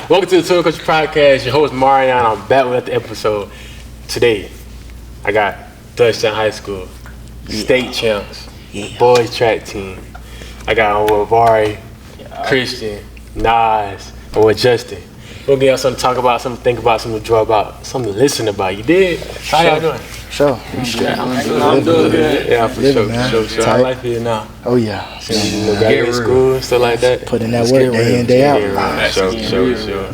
Welcome to the Tour Coach Podcast. Your host Marion. I'm back with the episode. Today, I got Dixon High School state champs, boys track team. I got Davarri, Christian, Nas, and with Justin. We'll get something to talk about, something to think about, something to draw about, something to listen about. You did? How y'all doing? Sure. I'm doing good. Yeah, for sure. How life is now? Oh yeah. Graduate school and stuff like that. Putting that work day in, day out. Sure.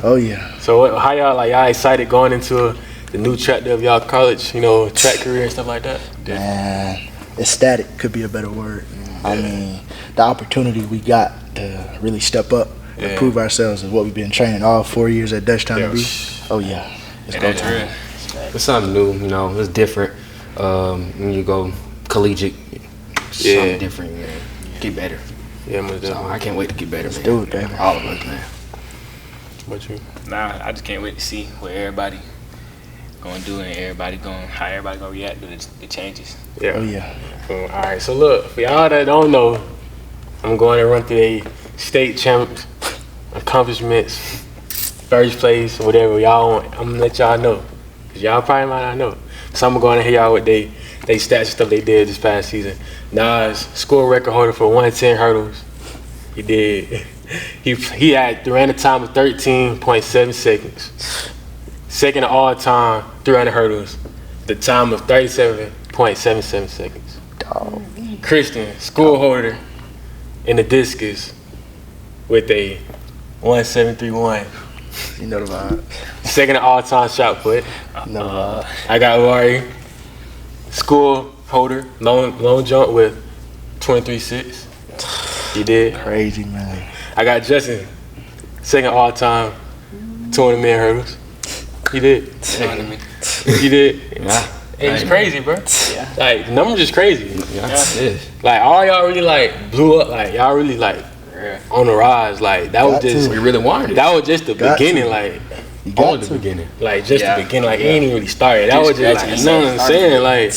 Oh yeah. So how y'all excited going into the new chapter of y'all college, track career and stuff like that? Man, ecstatic could be a better word. I mean, the opportunity we got to really step up and prove ourselves is what we've been training all 4 years at Dutchtown to be. Oh yeah. It's go time. It's something new, it's different. When you go collegiate, something different, get better. So I can't wait to get better, man. Do it, baby. All of us, man. What you? Nah, I just can't wait to see what everybody gonna do and how everybody gonna react to the changes. Yeah. Oh yeah. All right. So look, for y'all that don't know, I'm going to run through the state champs accomplishments, first place, whatever y'all want. I'm gonna let y'all know, cause y'all probably might not know. So I'm going to hear y'all what they stats and stuff they did this past season. Nas, school record holder for 110 hurdles. He did. He had ran a time of 13.7 seconds. Second all time 300 hurdles. The time of 37.77 seconds. Dog. Christian, school holder in the discus with a 1731. You know the vibe. Second all time shot put. No. I got Davarri, school holder, long jump with 23.6. He did. Crazy, man. I got Justin, second all time 200 man hurdles. He did. He did. Yeah. It's crazy, bro. Yeah. Like the numbers just crazy. Yeah. Like all y'all really blew up. Like y'all really on the rise. Like that was just We really wanted it. that was just the beginning. You got the beginning. Like just the beginning. Like it ain't even really started. That was just you know what I'm saying? Like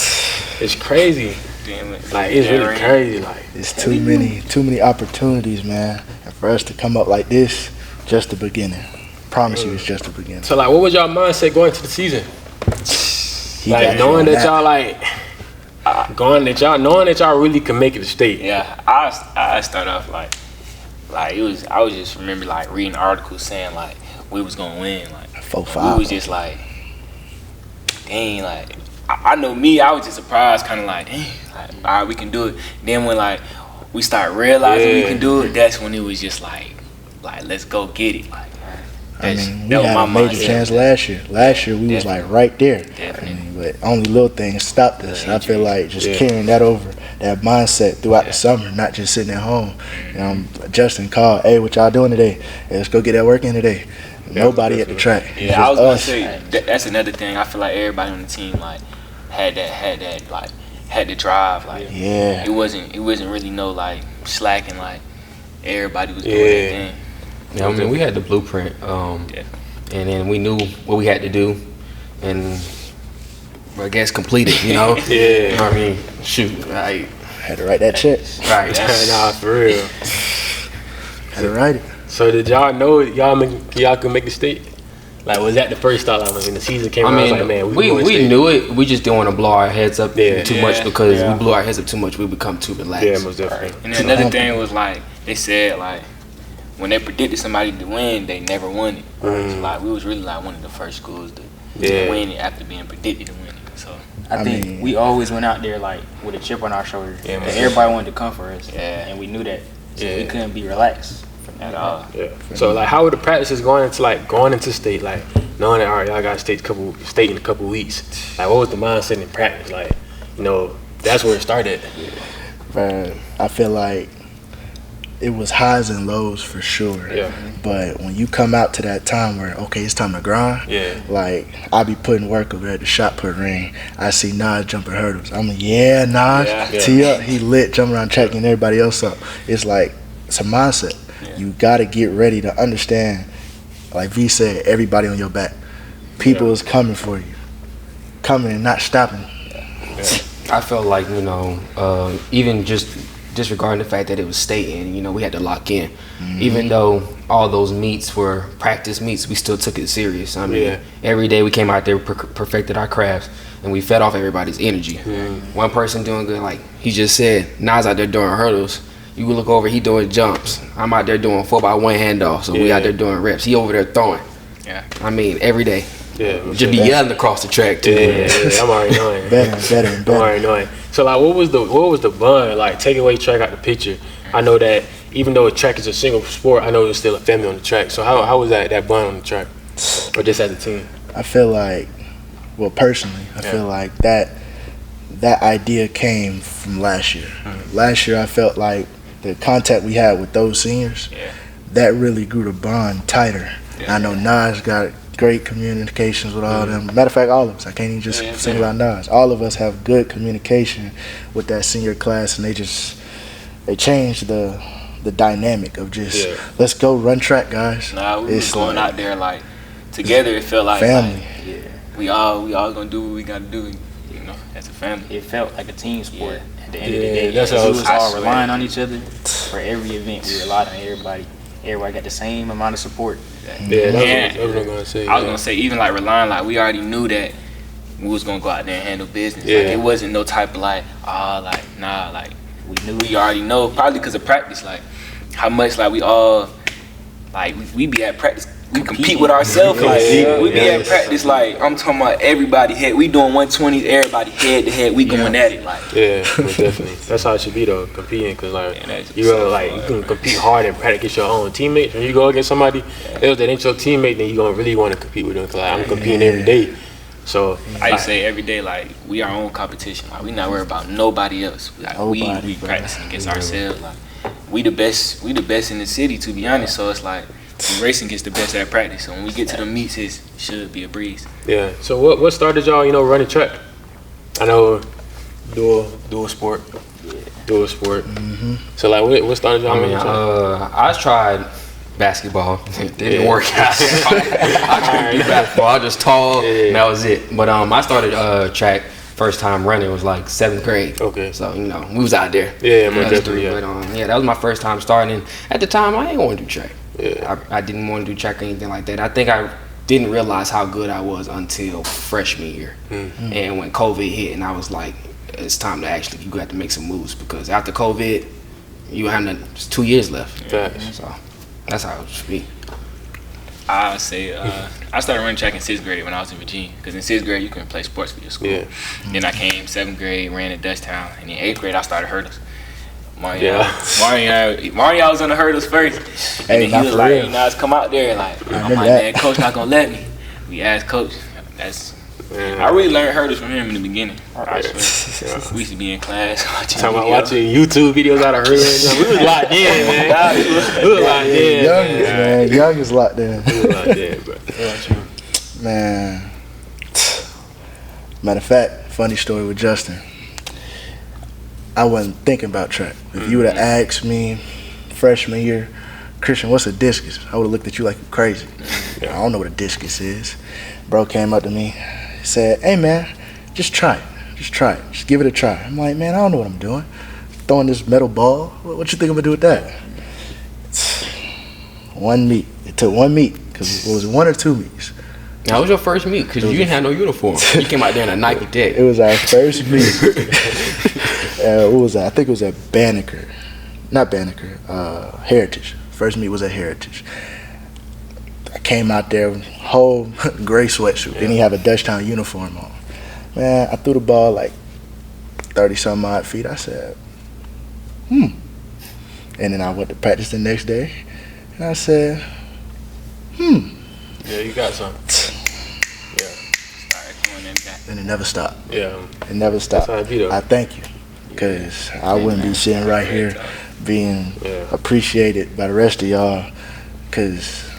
it's crazy. Damn it. Like it's really crazy. Like It's too many opportunities, man. And for us to come up like this, just the beginning. Promise you, it's just the beginning. so what was y'all mindset going into the season? Knowing that y'all really can make it to state. Yeah, I start off like it was. I was just remember reading articles saying we was gonna win. 4-5. We was just dang, I know me. I was just surprised, kind of dang, all right, we can do it. Then when we start realizing we can do it, that's when it was just let's go get it. I mean, we had a major chance last year. Last year, we was right there. Definitely. But only little things stopped us. I feel like just carrying that over, that mindset throughout the summer, not just sitting at home. Justin called, hey, what y'all doing today? Hey, let's go get that work in today. Nobody at the track. Yeah, I was gonna say that's another thing. I feel like everybody on the team had the drive. It wasn't really no slacking. Everybody was doing their thing. Yeah, I mean, we had the blueprint, and then we knew what we had to do, and I guess complete it, Yeah. I mean, shoot, right. Had to write that check. Right. Nah, for real. Had to write it. So did y'all know y'all could make the state? Was that the first thought? When the season came around, I was like, man, we knew it. We just didn't want to blow our heads up too much because we blew our heads up too much, we become too relaxed. Yeah, most definitely. And then another thing was they said when they predicted somebody to win, they never won it. So we was really one of the first schools to win it after being predicted to win it. So I think we always went out there with a chip on our shoulder. Yeah, and everybody wanted to come for us. Yeah. And we knew that. So we couldn't be relaxed at all. Yeah. So how were the practices going into state? Knowing that all right, y'all got state in a couple weeks. What was the mindset in practice? That's where it started. Man, I feel like it was highs and lows for sure. Yeah. But when you come out to that time where, okay, it's time to grind, like, I be putting work over at the shot put ring. I see Nas jumping hurdles. I'm like, Nas, tee up. He lit, jumping around, checking everybody else up. It's like, it's a mindset. Yeah. You got to get ready to understand, like V said, everybody on your back. People is coming for you. Coming and not stopping. I felt like, you know, even just disregarding the fact that it was state and, you know, we had to lock in. Even though all those meets were practice meets, we still took it serious. I mean, every day we came out there, perfected our crafts, and we fed off everybody's energy. One person doing good, like he just said, Nas out there doing hurdles. You look over, he doing jumps. I'm out there doing 4x1 handoff, so we out there doing reps. He over there throwing. I mean, every day. Just be yelling across the track too. I'm already knowing. better. I'm already knowing. So like, what was the bond like? Taking away track out the picture. I know that even though track is a single sport, I know there's still a family on the track. So how was that bond on the track, or just as a team? I feel like, well, personally, I feel like that idea came from last year. Last year, I felt like the contact we had with those seniors, that really grew the bond tighter. I know Nas got great communications with all them. Matter of fact, all of us. I can't even just single out Nas. All of us have good communication with that senior class, and they changed the dynamic of just let's go run track, guys. Nah, we was going out there like together. It felt like family. We all gonna do what we gotta do. You know, as a family. It felt like a team sport. At the end of the day, that's we was all relying on each other for every event. We relied on everybody. Everybody got the same amount of support. That's what I'm gonna say. I was gonna say, even like relying, like we already knew that we was gonna go out there and handle business. Like it wasn't no type of like, like we knew. We already know, probably because of practice, like how much like we all like we be at practice. We compete with ourselves, like we be at practice. Like I'm talking about everybody head. We doing 120s, everybody head to head. We going at it, like most definitely. That's how it should be though, competing, because like you can compete hard and practice your own teammates. When you go against somebody else that ain't your teammate, then you gonna really want to compete with them. Cause like, I'm competing every day. So I just say every day, like we our own competition. Like we not worried about nobody else. Like we practicing against ourselves. Like we the best in the city, to be honest. So it's like. Racing gets the best at practice, so when we get to the meets, it should be a breeze. Yeah. So what started y'all, running track? I know dual sport. Dual sport. So like, what started y'all? I mean, I tried basketball. It didn't work out. I tried to do basketball. I was just tall. And that was it. But I started track. First time running was like 7th grade. Okay. So, we was out there. But that was my first time starting. At the time, I didn't want to do track. I didn't want to do track or anything like that. I think I didn't realize how good I was until freshman year. And when COVID hit, and I was like, it's time to actually, you have to make some moves, because after COVID, you have just 2 years left. So that's how it should be. I would say I started running track in 6th grade when I was in Virginia, because in 6th grade you couldn't play sports for your school. Then I came 7th grade, ran at Dutchtown, and in 8th grade I started hurdles. Mario was on the hurdles first, and then he was like, "Let's come out there." Like, I'm like, "Man, coach not gonna let me." We asked coach. I really learned hurdles from him in the beginning. I swear. We used to be in class watching YouTube videos out of hurdles. We was locked in, man. We was locked in. Young is locked in. We was locked in, bro. Man. Matter of fact, funny story with Justin. I wasn't thinking about track. If you would have asked me freshman year, Christian, what's a discus? I would have looked at you like you're crazy. I don't know what a discus is. Bro came up to me, said, "Hey man, just try it. Just try it. Just give it a try." I'm like, "Man, I don't know what I'm doing. Throwing this metal ball. What you think I'm gonna do with that?" One meet. It took one meet, because it was 1 or 2 meets. That was your first meet, because you didn't have no uniform. You came out there in a Nike deck. It was our first meet. What was that? I think it was at Banneker. Not Banneker. Heritage. First meet was at Heritage. I came out there with whole gray sweatsuit. Didn't even have a Dutchtown uniform on. Man, I threw the ball like 30-some odd feet. I said, And then I went to practice the next day, and I said, Yeah, you got some. And it never stopped. Yeah. It never stopped. That's how it be, though. I thank you, because I wouldn't be sitting right here being appreciated by the rest of y'all. Cause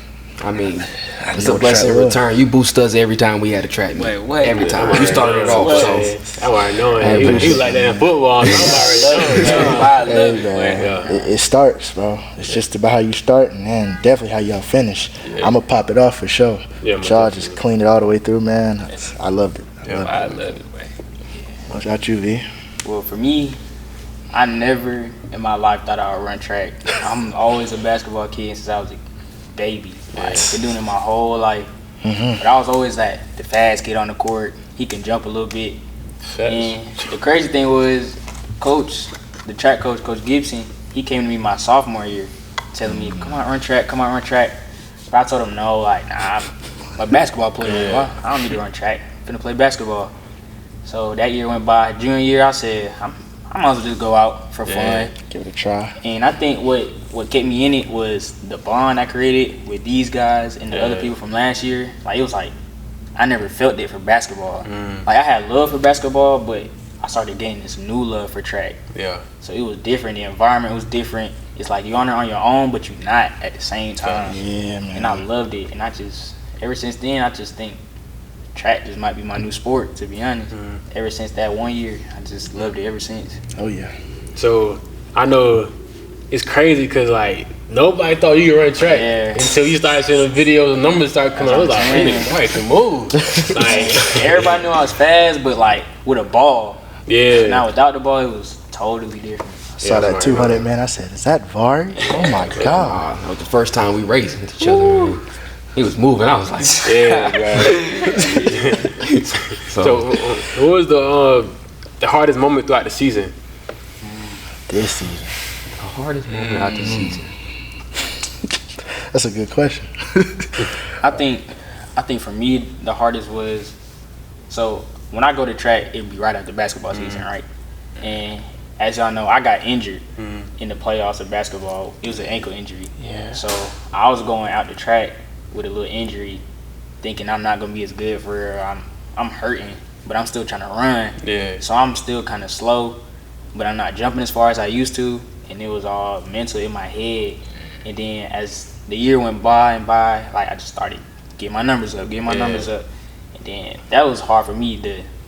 I mean, it's a blessing in return. You boost us every time we had a track meet. Wait, what? Every time. You started it off. So I already know it. He was like that in football. I already know. It starts, bro. It's just about how you start and then definitely how y'all finish. I'm going to pop it off for sure. Y'all just cleaned it all the way through, man. I loved it. I love it, man. What about you, V? Well, for me, I never in my life thought I would run track. I'm always a basketball kid since I was a baby. Like, been doing it my whole life. But I was always like the fast kid on the court. He can jump a little bit. And the crazy thing was, the track coach, Coach Gibson, he came to me my sophomore year telling me, come on, run track. But I told him, no, like, nah, I'm a basketball player. Well, I don't need to run track. I'm finna play basketball. So that year went by. Junior year, I said, I might as well just go out for fun. Give it a try. And I think what kept me in it was the bond I created with these guys and the other people from last year. Like, it was like, I never felt it for basketball. Like, I had love for basketball, but I started getting this new love for track. Yeah. So it was different. The environment was different. It's like you're on there on your own, but you're not at the same time. Yeah, man. And I loved it. And ever since then, I just think track just might be my new sport, to be honest. Ever since that 1 year, I just loved it ever since. Oh, yeah. So, I know it's crazy because, like, nobody thought you could run track until you started seeing the videos and numbers started coming out. I was like, man, can move. Like, everybody knew I was fast, but, like, with a ball. Yeah. Now, without the ball, it was totally different. I saw that 200, man. I said, is that Davarri? Oh, my God. That was the first time we raced with each other, man. He was moving. I was like, So, what was the hardest moment throughout the season? This season. The hardest moment out the season. That's a good question. I think for me, the hardest was, so when I go to track, it'd be right after basketball season, right? And as y'all know, I got injured in the playoffs of basketball. It was an ankle injury. Yeah. So I was going out to track with a little injury, thinking I'm not gonna be as good for real. I'm hurting, but I'm still trying to run. Yeah. So I'm still kind of slow, but I'm not jumping as far as I used to, and it was all mental in my head. And then as the year went by, like, I just started getting my numbers up, and then that was hard for me,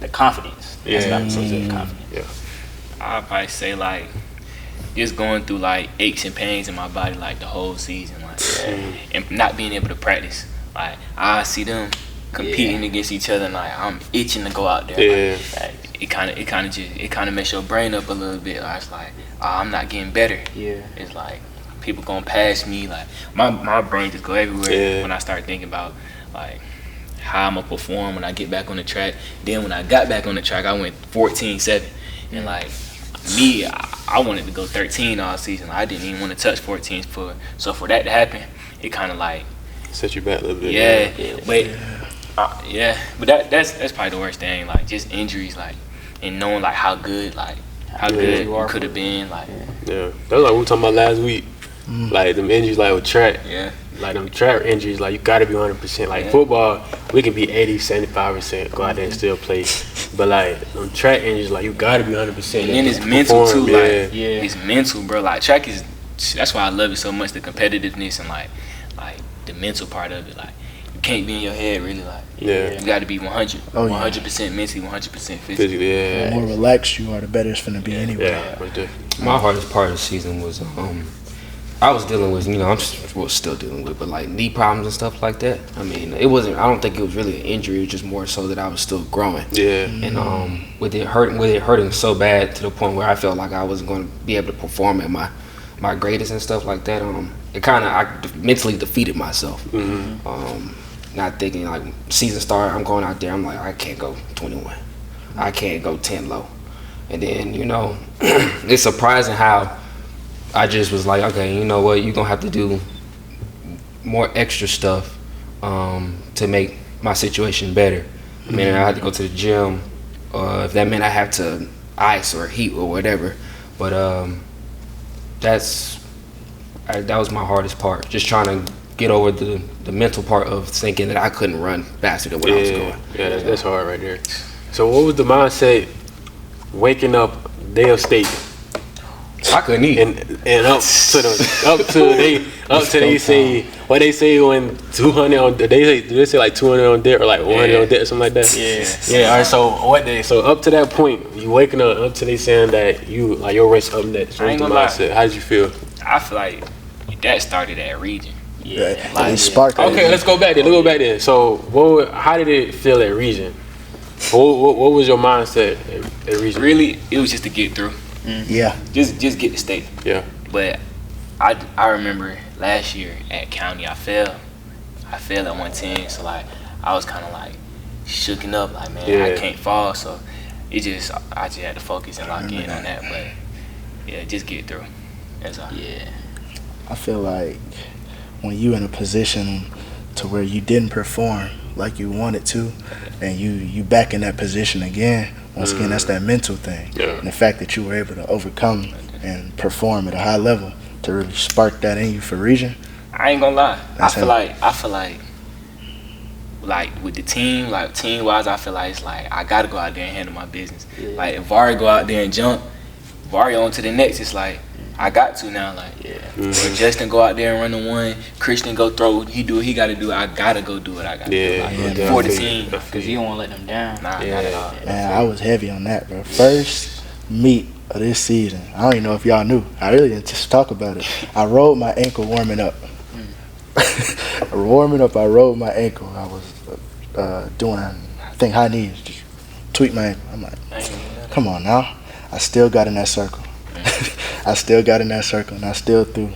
the confidence. That's what I'm supposed to say, confidence. Yeah. I'd probably say, like, just going through, like, aches and pains in my body, like, the whole season, like, and not being able to practice. Like, I see them competing against each other, and, like, I'm itching to go out there. Yeah. Like, it kind of messes your brain up a little bit. Like, it's like, I'm not getting better. Yeah. It's like people going pass me. Like, my brain just go everywhere when I start thinking about, like, how I'm gonna perform when I get back on the track. Then when I got back on the track, I went 14-7, and, like, me, I wanted to go 13 all season. I didn't even want to touch 14 so for that to happen, it kind of like set you back a little bit. But that's probably the worst thing. Like, just injuries, like, and knowing, like, how good you could have been. Like, that's like we were talking about last week. Like, them injuries, like with track. Yeah. Like, them track injuries, like, you gotta be 100%. Like, football, we can be 80, 75%, go out there and still play. But, like, them track injuries, like, you gotta be 100%. And then it's mental too. Like, it's mental, bro. Like, track that's why I love it so much, the competitiveness and, like the mental part of it. Like, you can't be in your head, really. Like, you gotta be 100%, 100% mentally, 100% physically. The more relaxed you are, the better it's finna be anyway. My hardest part of the season was I was dealing with, I'm still dealing with, but, like, knee problems and stuff like that. I mean, I don't think it was really an injury. It was just more so that I was still growing. Yeah. And with it hurting so bad to the point where I felt like I wasn't going to be able to perform at my greatest and stuff like that. I mentally defeated myself. Not thinking, like, season start, I'm going out there, I'm like, I can't go 21. I can't go 10 low. And then, it's surprising how I just was like, okay, you know what? You're going to have to do more extra stuff to make my situation better. I mean, I had to go to the gym. If that meant I have to ice or heat or whatever. But that was my hardest part. Just trying to get over the mental part of thinking that I couldn't run faster than what I was going. Yeah, that's hard right there. So what was the mindset waking up day of state? I couldn't eat. And up to they say what they say when 200 on they say like 200 on debt or like 100 on debt or something like that. Yeah. All right. So up to that point, you waking up to they saying that you like your race up next. I ain't gonna mindset. How did you feel? I feel like that started at Region. It sparked. Okay, let's go back there. So how did it feel at Region? What was your mindset at Region? Really, it was just to get through. Yeah. Just get the state. Yeah. But I remember last year at County, I failed at 110. So like I was kind of like shooken up, like man, I can't fall. So I just had to focus and lock in on that. But yeah, just get through. That's all. Yeah. I feel like when you in a position to where you didn't perform like you wanted to, and you back in that position again, once again, that's that mental thing. Yeah. And the fact that you were able to overcome and perform at a high level to really spark that in you for Region. I ain't gonna lie. I feel like with the team, like team wise, I feel like it's like I gotta go out there and handle my business. Yeah. Like if Vari go out there and jump, Vari on to the next, it's like I got to now, like or Justin go out there and run the one, Christian go throw, he do what he gotta do, I gotta go do what I gotta do like, for the team. Because you don't want to let them down. Nah, not at all. Man, I was heavy on that, bro. First meet of this season, I don't even know if y'all knew. I really didn't just talk about it. I rolled my ankle warming up. I rolled my ankle. I was doing, I think, high knees, just tweaked my ankle. I'm like, come on now. I still got in that circle. I still got in that circle, and I still threw.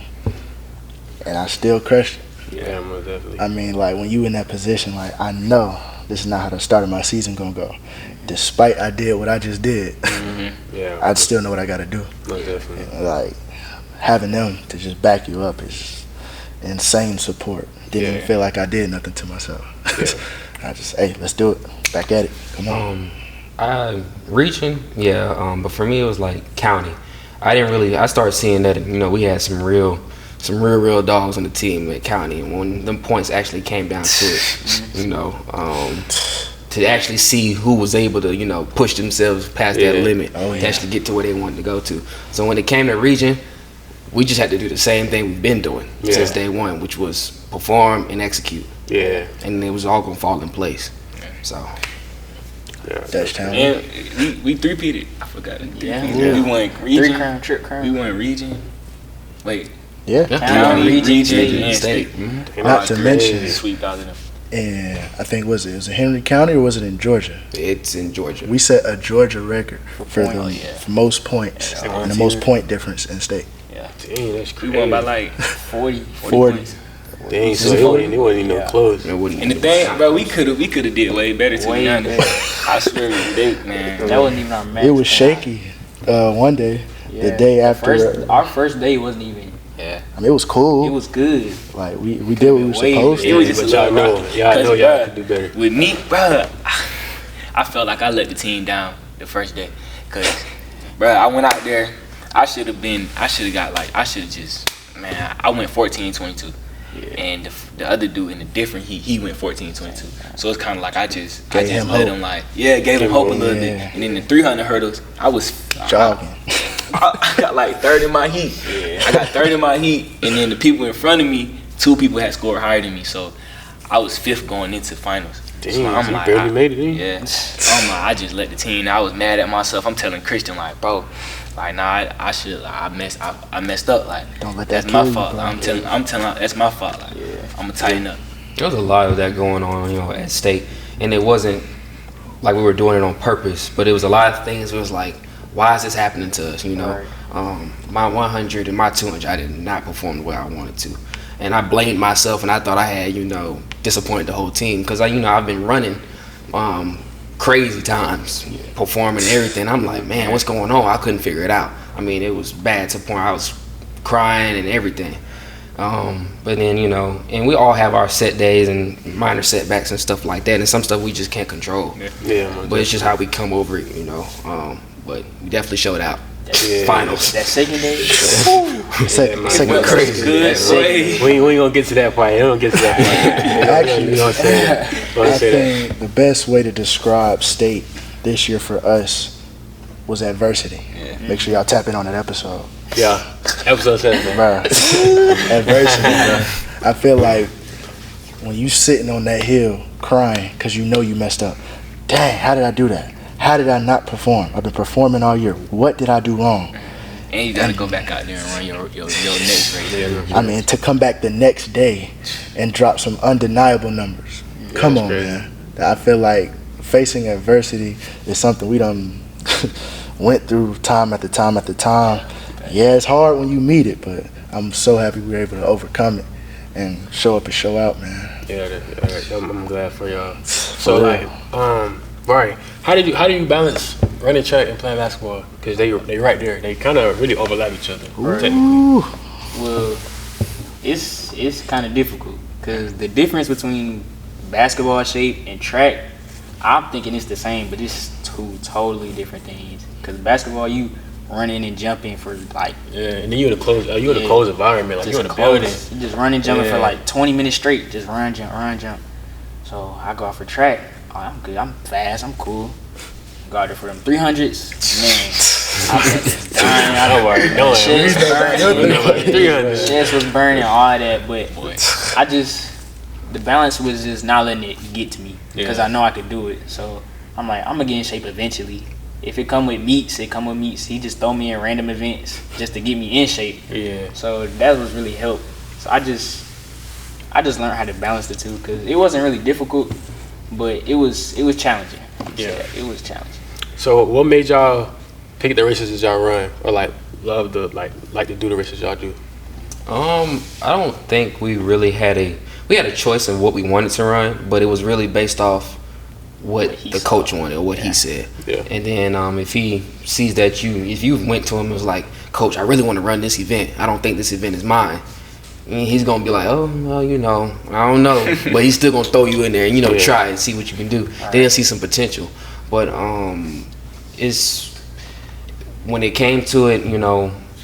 And I still crushed it. Yeah, most definitely. I mean, like, when you in that position, like, I know this is not how the start of my season gonna go. Despite I did what I just did, I still know what I gotta do. Most definitely. And, like, having them to just back you up is insane support. Didn't even feel like I did nothing to myself. I just, hey, let's do it. Back at it. Come on. Region, but for me it was like county. I started seeing that, we had some real dogs on the team at county, and when them points actually came down to it, to actually see who was able to, push themselves past that limit, to actually get to where they wanted to go to. So when it came to Region, we just had to do the same thing we've been doing since day one, which was perform and execute. Yeah. And it was all gonna fall in place. So. Touchdown. And we three-peated. I forgot. We won Region. 3-crown, trick-crown. We won Region. Wait. Yeah. County, Region, and State. Not to mention, sweep out of them. And I think was it Henry County or was it in Georgia? It's in Georgia. We set a Georgia record for the most points and the most point difference in state. Yeah. Dang, that's crazy. We won by like 40 points. Dang, so it wasn't even close. And the thing, bro, we could have did way better, to be honest. I swear we did, man. That wasn't even our match. It was shaky one day. The day after. Our first day wasn't even. I mean, it was cool. It was good. Like we did what we were supposed to. It was just y'all know y'all could do better. With me, bro, I felt like I let the team down the first day, cause, bro, I went out there. I should have just, man, I went 14-22. And the other dude in the different he went 14-22. So it's kind of like I just let him gave him hope a little bit. And then the 300 hurdles, I was jogging. I got like third in my heat. I got third in my heat, and then the people in front of me, 2 people had scored higher than me. So I was 5th going into finals. Damn, so I'm like, barely made it in. Yeah. I'm like, I just let the team. I was mad at myself. I'm telling Christian, like, bro, like, nah, I messed up. Like, don't let that that's my fault. Like, I'm telling, that's my fault. Like, I'm gonna tighten up. There was a lot of that going on, at state, and it wasn't like we were doing it on purpose, but it was a lot of things. It was like, why is this happening to us? My 100 and my 200, I did not perform the way I wanted to, and I blamed myself, and I thought I had, disappointed the whole team because I've been running crazy times, performing and everything. I'm like, man, what's going on? I couldn't figure it out. I mean, it was bad to the point I was crying and everything. But then, and we all have our set days and minor setbacks and stuff like that, and some stuff we just can't control. But it's just how we come over it, But we definitely showed out. Finals. That second day. Second crazy. We ain't gonna get to that part. Actually, I think the best way to describe state this year for us was adversity. Yeah. Make sure y'all tap in on that episode. Yeah, episode 7. Bro. Adversity, bro. I feel like when you sitting on that hill crying because you know you messed up. Dang, how did I do that? How did I not perform? I've been performing all year. What did I do wrong? And you gotta go back out there and run your next race. Yeah. I mean, to come back the next day and drop some undeniable numbers. Come on, crazy. man. I feel like facing adversity is something we done went through time after time after time. Yeah, it's hard when you meet it, but I'm so happy we were able to overcome it and show up and show out, man. Yeah, I'm glad for y'all. So like, Barry, how do you balance running track and playing basketball? Because they right there. They kind of really overlap each other. Technically. Well, it's kind of difficult because the difference between basketball shape and track, I'm thinking it's the same, but it's two totally different things. Because basketball, you running and jumping for like And then you in a closed environment, like you in a building. You just running, jumping for like 20 minutes straight, just run, jump. So I go out for track. Oh, I'm good. I'm fast. I'm cool. Go out there for them 300s, man. I was just dying. I don't worry. Chest was burning, all that, but the balance was just not letting it get to me because I know I could do it. So I'm like, I'm gonna get in shape eventually. If it come with meets, it come with meets. He just throw me in random events just to get me in shape. Yeah. So that was really helped. So I just learned how to balance the two because it wasn't really difficult, but it was challenging. Yeah. It was challenging. So what made y'all pick the races that y'all run, or like love the like to do the races y'all do? I don't think we really had a choice in what we wanted to run, but it was really based off what the coach wanted or what he said. Yeah. And then if he sees that if you went to him and was like, Coach, I really want to run this event. I don't think this event is mine. And he's gonna be like, oh, well, I don't know, but he's still gonna throw you in there and try and see what you can do. Then he'll see some potential. But it's when it came to it,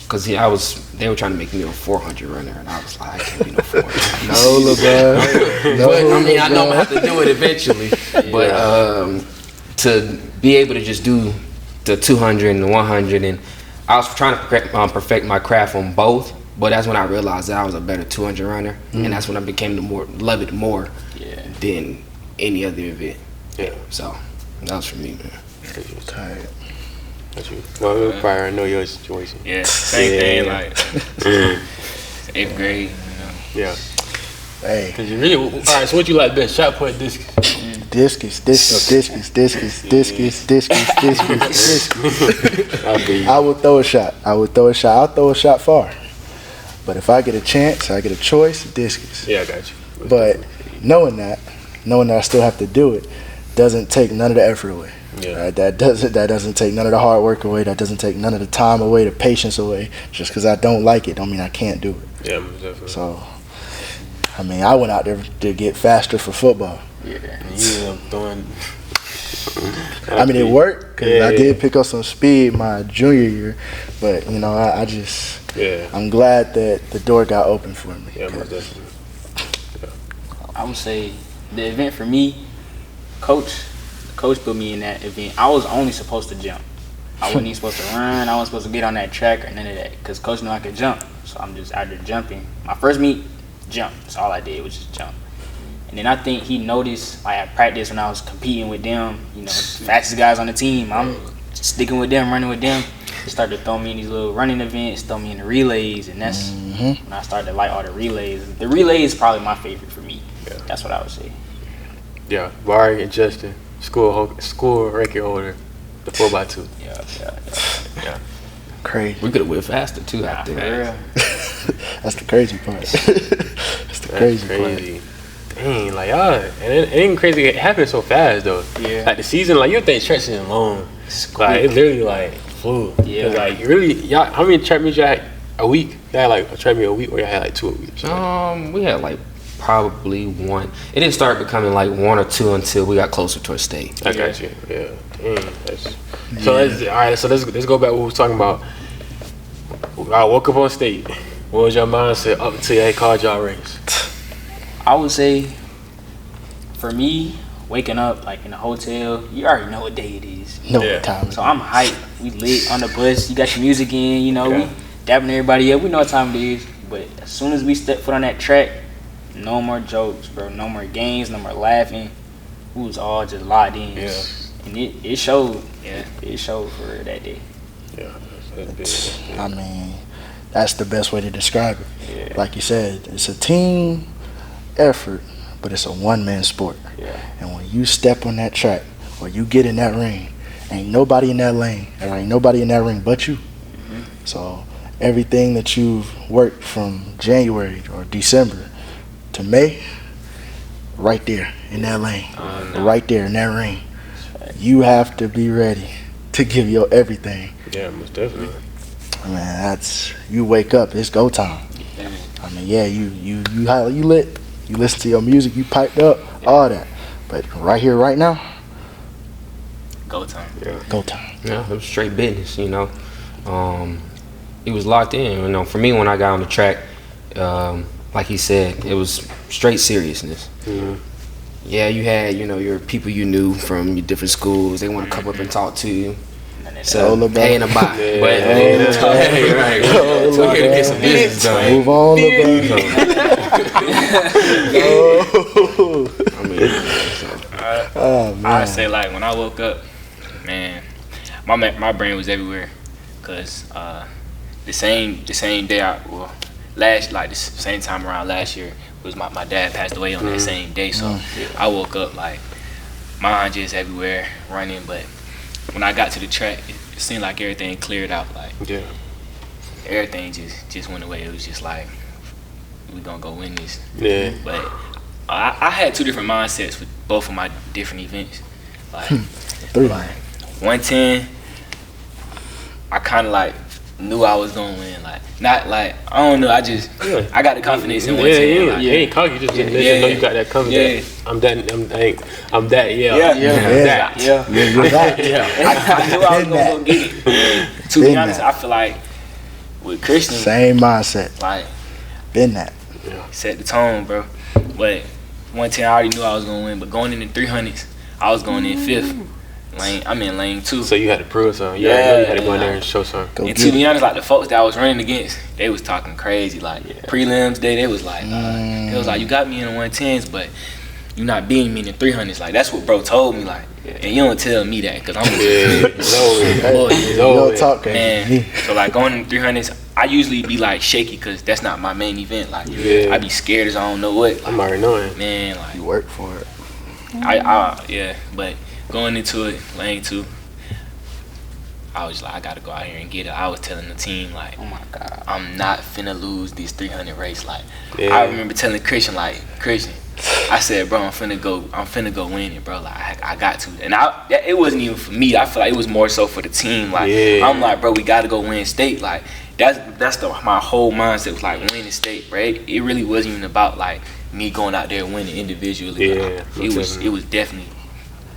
because they were trying to make me a 400 runner, and I was like, I can't be no 400. No, LeBron. But I mean, I know I'm gonna have to do it eventually. But to be able to just do the 200 and the 100, and I was trying to perfect my craft on both. But that's when I realized that I was a better 200 runner, and that's when I became love it more than any other event. Yeah. So that was for me, man. Tired. That's you. Well, prior, I know your situation. Yeah, same thing. Like 8th grade. Yeah. Hey. Cause you really, all right. So what you like best? Shot put, discus. Discus. I would throw a shot. I'll throw a shot far. But if I get a chance, I get a choice, discus. Yeah, I got you. But knowing that I still have to do it, doesn't take none of the effort away. Yeah. Right? That doesn't take none of the hard work away. That doesn't take none of the time away, the patience away. Just because I don't like it, don't mean I can't do it. Yeah, definitely. So, I mean, I went out there to get faster for football. Yeah. You throwing. I mean, it worked because I did pick up some speed my junior year, but I just I'm glad that the door got open for me. Yeah, most definitely. I would say the event for me, coach put me in that event. I was only supposed to jump. I wasn't even supposed to run. I wasn't supposed to get on that track or none of that because coach knew I could jump. So I'm just out there jumping. My first meet, jump. That's all I did was just jump. And then I think he noticed, like at practice when I was competing with them, fastest guys on the team, I'm sticking with them, running with them. He started to throw me in these little running events, throw me in the relays, and that's when I started to like all the relays. The relay is probably my favorite for me. Yeah. That's what I would say. Yeah, Barry and Justin, school record holder, the 4x2. Yeah. Crazy. We could have went faster too, I think. That's the crazy part. That's the crazy part. Dang, like y'all, and it ain't crazy. It happened so fast though. Yeah. Like the season, like you think track season long. Like it literally like flew. Yeah. Cause like really, y'all, how many track meets y'all had a week? Y'all had like a track meet a week, or y'all had like 2 a week? We had like probably one. It didn't start becoming like 1 or 2 until we got closer to a state. I got you. Yeah. So let's go back to what we was talking about. I woke up on state. What was your mindset up until they called y'all race? I would say, for me, waking up like in a hotel, you already know what day it is. No time. So I'm hyped. We lit on the bus. You got your music in. You know, we dapping everybody up. We know what time it is. But as soon as we step foot on that track, no more jokes, bro. No more games. No more laughing. We was all just locked in. Yeah. And it showed. Yeah. It showed for that day. Yeah. I mean, that's the best way to describe it. Yeah. Like you said, it's a team effort, but it's a one-man sport. Yeah. And when you step on that track or you get in that ring, ain't nobody in that lane, and ain't nobody in that ring but you. Mm-hmm. So everything that you've worked from January or December to May, right there in that lane, right there in that ring, you have to be ready to give your everything. Yeah, most definitely. Man, that's, you wake up, it's go time. I mean, yeah, you lit, you listen to your music, you piped up, all that. But right here, right now, Go time. Yeah. go time. Yeah, it was straight business, you know. It was locked in, you know. For me, when I got on the track, like he said, it was straight seriousness. Mm-hmm. Yeah, you had, you know, your people you knew from your different schools. They want to come up and talk to you. So, hey, and a bye. Yeah. But, hey, right. So we're here to get some business done. Move on, LeBron. I mean, Oh, man. I say like when I woke up, man, my brain was everywhere, cause the same day the same time around last year was my dad passed away on that same day, so I woke up like mind just everywhere running, but when I got to the track, it seemed like everything cleared out, like everything just went away. It was just like we gonna go win this. Yeah. But I had two different mindsets with both of my different events. Like 110, I kind of like knew I was gonna win. Like not like I don't know. I got the confidence in 110. Yeah, like, you ain't cocky. You just let you know you got that confidence. Yeah. I'm that. I'm that. Yeah. Yeah. You're that. I knew I was gonna go get it. To be honest, I feel like with Christian, Same mindset. like Been that. set the tone, bro. But 110, I already knew I was gonna win. But going in the 300s, I was going in fifth. I'm in lane 2. So you had to prove something. You had to go in there and show something. Go And get to be it. honest, like the folks that I was running against, they was talking crazy. Like prelims day, they was like, you got me in the 110s, but you not beating me in the 300s. Like that's what bro told me. Like, and you don't tell me that because I'm You don't talk man. crazy. So like going in the 300s, I usually be like shaky because that's not my main event. Like I be scared as I don't know what. Like, I'm already knowing. man, like You work for it. but going into it, lane 2, I was like, I gotta go out here and get it. I was telling the team like, Oh my God. I'm not finna lose this 300 race. Like I remember telling Christian, I said, bro, I'm finna go win it, bro. Like I got to. And it wasn't even for me. I feel like it was more so for the team. Like I'm like, bro, we gotta go win state. Like that's my whole mindset was like winning state, right? It really wasn't even about like me going out there winning individually. Yeah, Like, it was definitely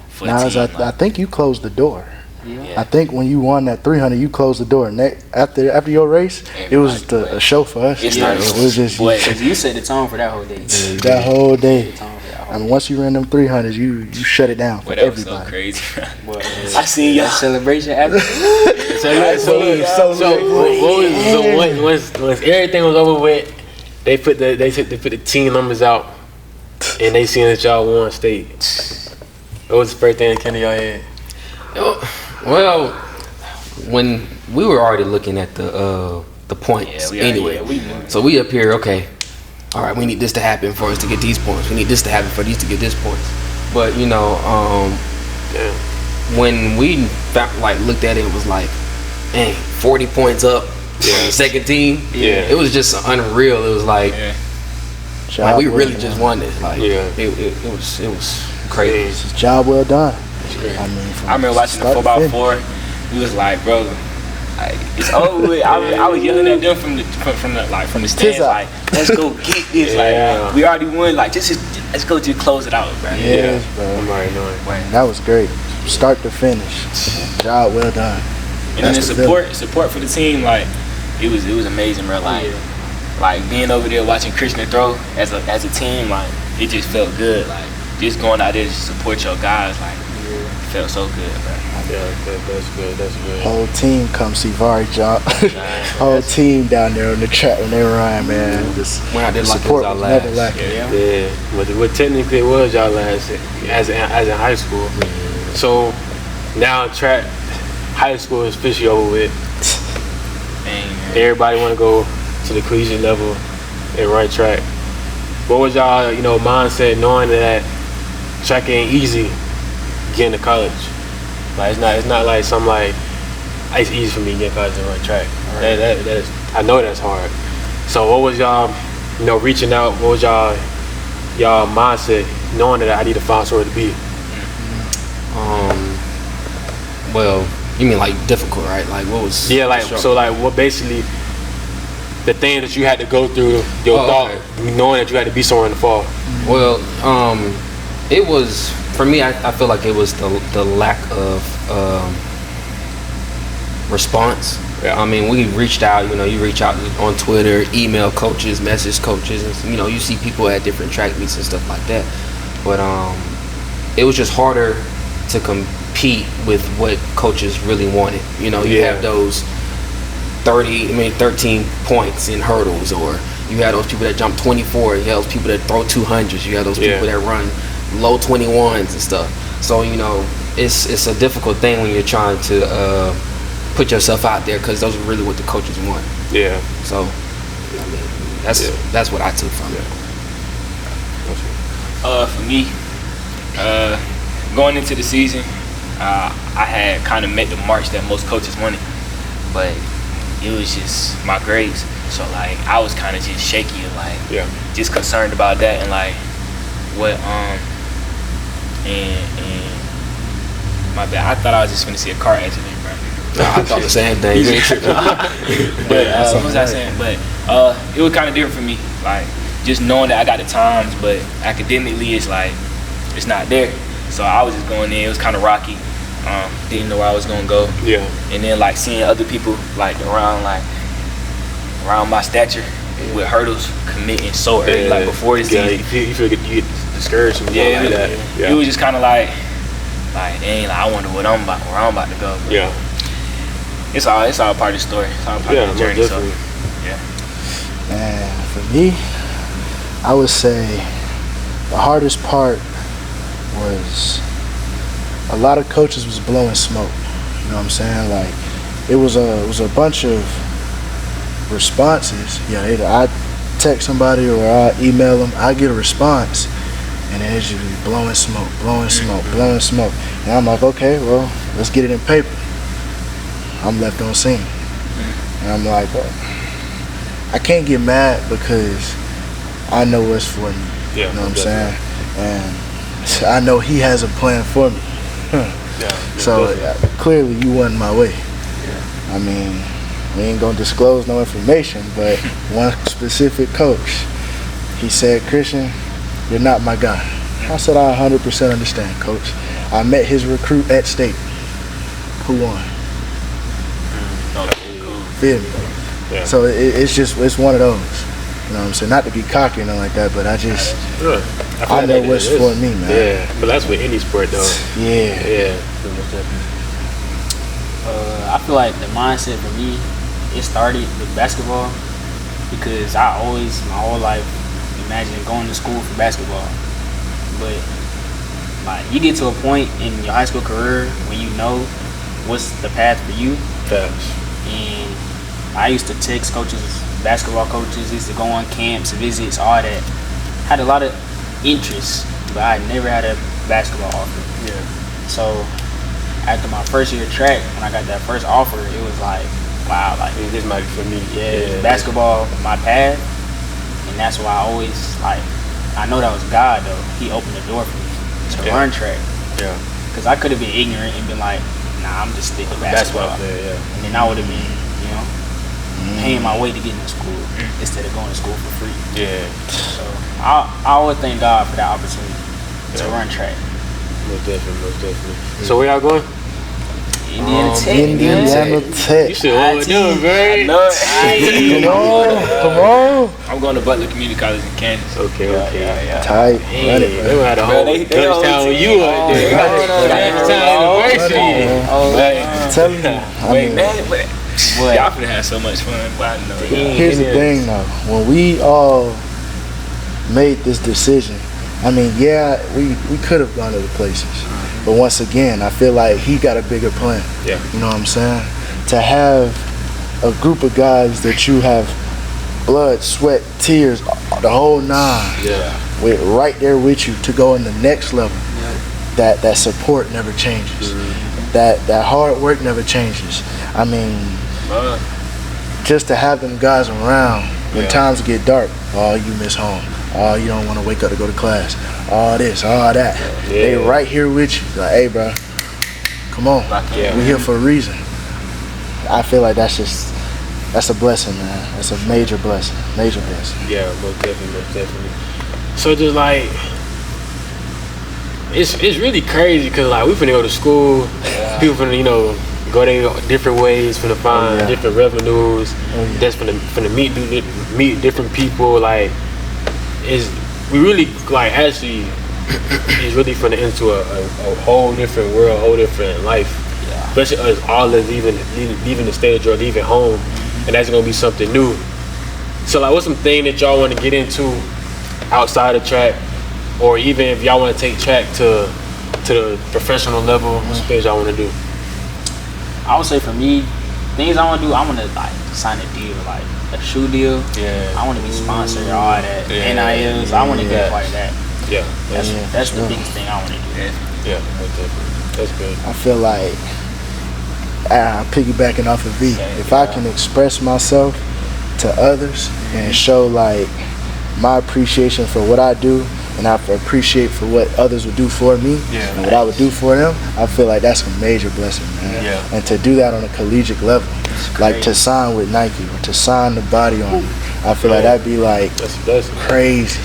for Now, the team. I think you closed the door. Yeah. I think when you won that 300, you closed the door. And after your race, it was a show for us. It's It not was just boy, Cause you set the tone for that whole day. that whole day. The tone for that whole I mean, once you ran them 300s, you shut it down for boy, that was so everybody. crazy. Boy, I seen y'all. celebration after. Once everything was over with, they put the team numbers out, and they seen that y'all won state. What was the first thing that came to your head? well, when we were already looking at the points anyway. So we up here, okay. All right, we need this to happen for us to get these points. We need this to happen for these to get this points. But you know, when we looked at it, it was like, dang, 40 points up on the second team. Yeah. It was just unreal. It was like, Job we well really done. just won this. Like, it was crazy. It's a job well done. I mean, I remember watching the start to finish. 4x4. He was like, bro, like, it's over with. I was yelling at them from the stands, like, let's go get this. Like, we already won. Like, let's go just close it out, bro. Yes, bro. I'm already knowing. That was great. Start to finish. Job well done. And then That's the the support for the team, like, it was amazing, bro. Like being over there watching Krishna throw as a team, like, it just felt good. Like, just going out there to support your guys, like, felt so good, bro. Yeah, that's good. Whole team come see Vari jump. Whole team down there on the track when they run, man. Just We're out there like support our was last. never lacking. Yeah. But technically it was y'all last as in high school. So now high school is officially over with. Man. Everybody want to go to the collegiate level and run track. What was y'all, mindset knowing that track ain't easy getting to college? Like it's not like something like it's easy for me to get to college and run track. Right. That is, I know that's hard. So what was y'all, reaching out? What was y'all mindset knowing that I need to find somewhere to be? Well, you mean like difficult, right? Like what was? Yeah, like so, like what basically the thing that you had to go through your thought, knowing that you had to be somewhere in the fall. Well, it was for me. I feel like it was the lack of response. Yeah. I mean, we reached out. You reach out on Twitter, email coaches, message coaches, and you see people at different track meets and stuff like that. But it was just harder to compete with what coaches really wanted. You have those 13 points in hurdles, or you have those people that jump 24, you have those people that throw 200s, you have those people that run low 21s and stuff. So it's a difficult thing when you're trying to put yourself out there, because those are really what the coaches want. Yeah. So that's what I took from it. For me, going into the season, I had kind of met the marks that most coaches wanted, but it was just my grades. So like I was kind of just shaky and like just concerned about that, and like what and my bad. I thought I was just gonna see a car accident, bro. I thought the same thing. But what was I saying? But it was kind of different for me, like just knowing that I got the times, but academically it's like it's not there. So I was just going in. It was kind of rocky. Didn't know where I was gonna go. Yeah. And then like seeing other people like around my stature with hurdles committing so early, like before the season. You feel you get discouraged from like that. It was just kind of like dang, like I wonder where I'm about to go. But yeah. It's all part of the story. It's all part of the journey. So And for me, I would say the hardest part was a lot of coaches was blowing smoke. You know what I'm saying? Like it was a bunch of responses. Yeah, I text somebody or I email them, I get a response, and then it's just blowing smoke. And I'm like, okay, well, let's get it in paper. I'm left on scene. And I'm like, I can't get mad because I know what's for me. Yeah, you know what I'm saying? And I know he has a plan for me. So clearly you wasn't my way. I mean, we ain't gonna disclose no information, but one specific coach, he said, Christian, you're not my guy. I said, I 100% understand, coach. I met his recruit at state. Who won? Feel me? Yeah. So it's one of those. You know what I'm saying? Not to be cocky or nothing like that, but I know what's for me, man. Yeah, but that's with any sport, though. Yeah. I feel like the mindset for me, it started with basketball, because I always, my whole life, imagined going to school for basketball. But like you get to a point in your high school career when you know what's the path for you. And I used to text coaches, basketball coaches, used to go on camps, visits, all that. Had a lot of interest, but I never had a basketball offer. Yeah. So after my first year of track, when I got that first offer, it was like, wow, like this might be for me. Basketball, my path, and that's why I always I know that was God though. He opened the door for me to learn track. Yeah. Because I could have been ignorant and been like, nah, I'm just sticking basketball. Player, And then I would have been, paying my way to get into school instead of going to school for free. Yeah. So I always thank God for that opportunity to run track. Most definitely. So where y'all going? Indiana Tech. You should hold them, bro. I know it. Come on. I'm going to Butler Community College in Kansas. Okay. Tight. Hey, they had a whole They touchdown with you up there. I'm telling you. Wait, man, but y'all finna have so much fun. But I know. Here's the thing, though. When we all made this decision, I mean, yeah, we could have gone to the places. But once again, I feel like he got a bigger plan. Yeah. You know what I'm saying? To have a group of guys that you have blood, sweat, tears, the whole nine, with right there with you to go in the next level. Yeah. That support never changes. Mm-hmm. That hard work never changes. I mean, just to have them guys around when times get dark. Oh, you miss home. Oh, you don't want to wake up to go to class. All this, all that. Yeah. They right here with you. Like, hey, bro, come on. We here for a reason. I feel like that's a blessing, man. That's a major blessing. Yeah, most definitely. So just like, it's really crazy because like we finna go to school. People finna go their different ways, finna find different revenues. That's finna meet different people. Like, we really like actually is really finna into a whole different world, whole different life. Yeah. Especially us all leaving the stage or leaving home, and that's gonna be something new. So like, what's some thing that y'all want to get into outside of track, or even if y'all want to take track to the professional level? What's things y'all want to do? I would say for me, things I want to do, I want to like sign a deal, like a shoe deal. Yeah. I want to be sponsored, all that. NILs. I want to get part of that. Yeah. That's the biggest thing I want to do. Yeah. That's good. I feel like piggybacking off of V. If I can express myself to others and show like my appreciation for what I do, and I appreciate for what others would do for me, and what I would do for them, I feel like that's a major blessing, man. Yeah. And to do that on a collegiate level, like to sign with Nike or to sign the body on it, I feel like that'd be like crazy,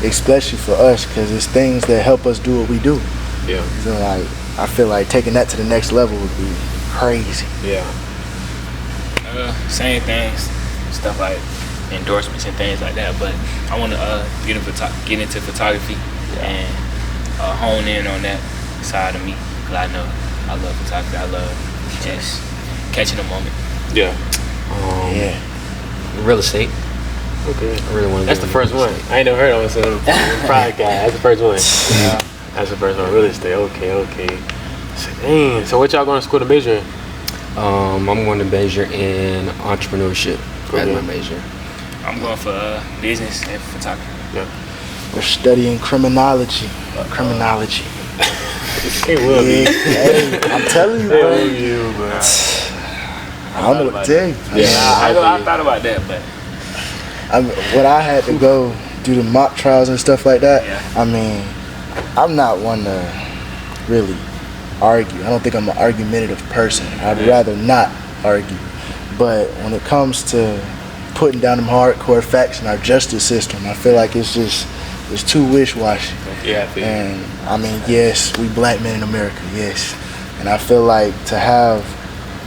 especially for us, because it's things that help us do what we do. Yeah. So like, I feel like taking that to the next level would be crazy. Yeah. Same things, stuff like endorsements and things like that, but I want to get into photography and hone in on that side of me, because I know I love photography. I love just catching a moment. Real estate. Okay. I really want to. That's the first one. I ain't never heard of one. So pride guy. That's the first one. That's the first one. Real estate. Okay. So what y'all going to school to major in? I'm going to major in entrepreneurship. That's my major. I'm going for business and photography. Yeah. We're studying criminology. Criminology. It will be. Hey, I'm telling you, bro. I don't know what to tell you. I thought about that, but when I had to go do the mock trials and stuff like that, I mean, I'm not one to really argue. I don't think I'm an argumentative person. I'd rather not argue. But when it comes to putting down them hardcore facts in our justice system, I feel like it's too wish-washy. And I mean, yes, we black men in America, yes. And I feel like to have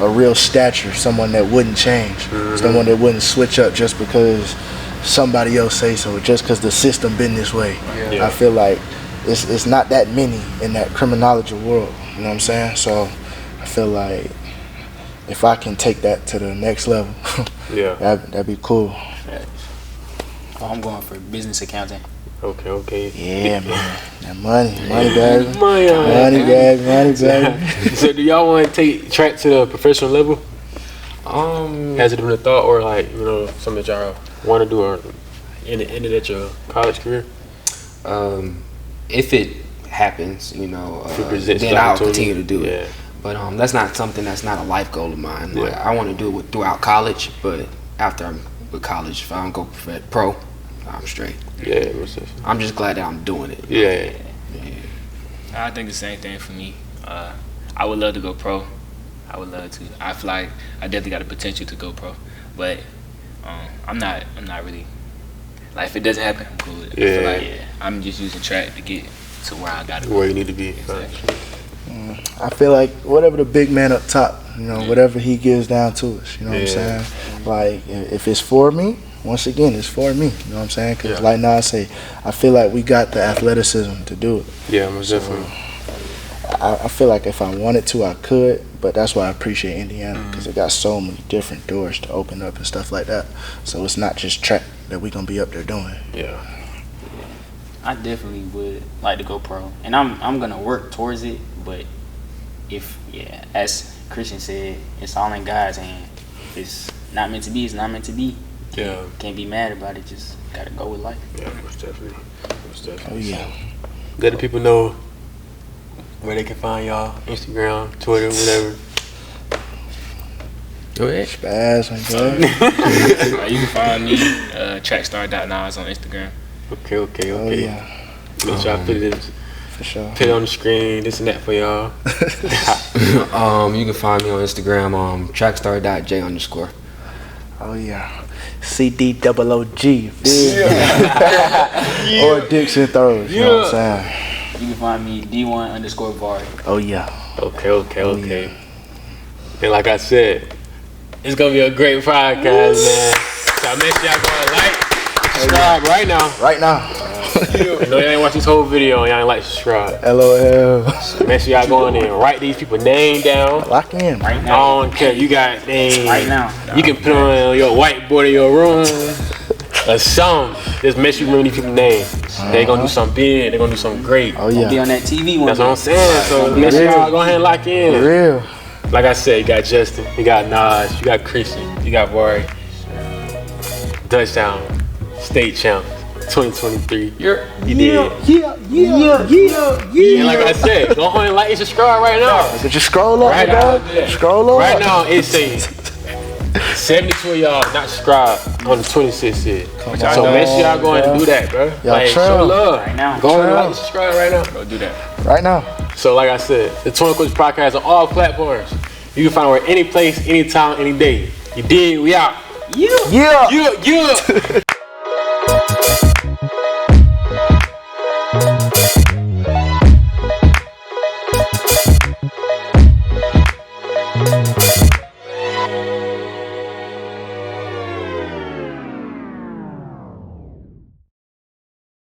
a real stature, someone that wouldn't change, someone that wouldn't switch up just because somebody else say so, just because the system been this way. I feel like it's not that many in that criminology world, you know what I'm saying? So I feel like if I can take that to the next level, that'd be cool. I'm going for business accounting. Okay. Yeah, man. That money, baby. Money, baby. So do y'all want to take track to the professional level? Has it been a thought, or like, something that y'all want to do, or ended at your college career? If it happens, then I'll continue to do it. But that's not something that's not a life goal of mine. Like, I want to do it throughout college, but after I'm with college, if I don't go pro, I'm straight. I'm just glad that I'm doing it. Yeah. I think the same thing for me. I would love to go pro. I would love to. I feel like I definitely got the potential to go pro, but I'm not really. Like, if it doesn't happen, I'm cool with it. I feel like I'm just using track to get to where I gotta go. Where you need to be. Exactly. I feel like whatever the big man up top, whatever he gives down to us, you know what I'm saying? Like, if it's for me, once again, it's for me, you know what I'm saying? Because like now I say, I feel like we got the athleticism to do it. Yeah, most definitely. I feel like if I wanted to, I could, but that's why I appreciate Indiana, because it got so many different doors to open up and stuff like that. So it's not just track that we going to be up there doing. Yeah. I definitely would like to go pro, and I'm gonna work towards it. But as Christian said, it's all in God's hand. If it's not meant to be, it's not meant to be. Yeah. Can't be mad about it. Just gotta go with life. Yeah, most definitely. Oh yeah. Let the people know where they can find y'all: Instagram, Twitter, whatever. Go ahead. Spaz, my boy. You can find me trackstar.nas on Instagram. Okay. Oh yeah. Make sure I put this. For sure. Put it on the screen, this and that for y'all. You can find me on Instagram, trackstar.j_. Oh yeah. CDOOG. Or Dixon throws. You know what I'm saying? You can find me D1_Barthell. Oh yeah. Okay. And like I said, it's gonna be a great podcast, man. So make sure y'all go and like, subscribe right now. Right now. I know y'all ain't watch this whole video and y'all ain't like, subscribe. LOL. Make sure y'all go in there and write these people's name down. Lock in. Right I now. don't care. You got names. Right now. You can put on your whiteboard in your room or something. Just make sure you remember these people's names. They gonna do something big. They gonna do something great. Oh yeah. Be on that TV one. That's what I'm saying. So make sure y'all go ahead and lock in. For real. Like I said, you got Justin, you got Nas, you got Christian, you got Barry. Touchdown, state champ, 2023. You did. Yeah. And like I said, go ahead and like and subscribe right now. Just scroll up, Right dog. now, yeah. Scroll up. Right now, it's saying 72 of y'all not subscribed on the 26th here. So make sure y'all go ahead and do that, bro. Like, show trail. love. Right now. Go ahead and Trail. like and subscribe right now. Go do that. Right now. So like I said, the 20 Coach Podcast on all platforms. You can find it any place, anytime, any day. You did, we out. Yeah. Yeah.